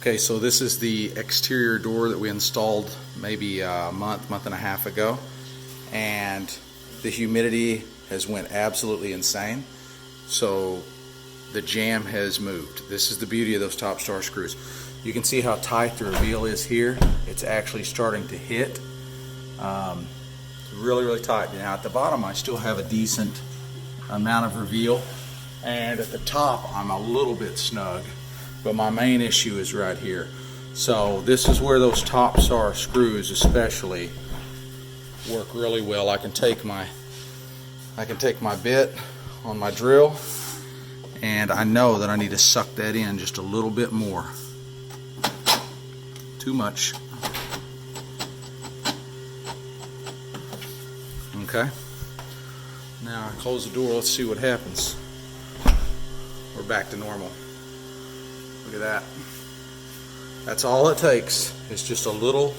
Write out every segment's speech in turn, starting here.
Okay, so this is the exterior door that we installed maybe a month and a half ago, and the humidity has went absolutely insane. So the jamb has moved. This is the beauty of those top star screws. You can see how tight the reveal is here. It's actually starting to hit. Really tight. Now at the bottom I still have a decent amount of reveal, and at the top I'm a little bit snug, but my main issue is right here. So this is where those top star screws especially work really well. I can take my bit on my drill, and I know that I need to suck that in just a little bit more. Too much. Okay. Now I close the door. Let's see what happens. We're back to normal. Look at that. That's all it takes. It's just a little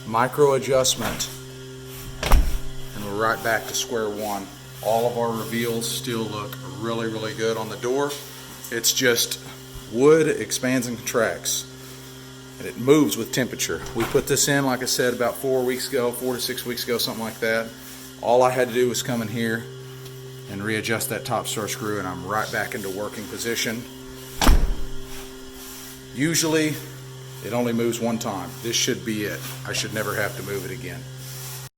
micro adjustment, and we're right back to square one. All of our reveals still look really good on the door. It's just wood expands and contracts, and it moves with temperature. We put this in, like I said, about 4 to 6 weeks ago, something like that. All I had to do was come in here and readjust that top star screw, and I'm right back into working position. Usually it only moves one time. This should be it. I should never have to move it again.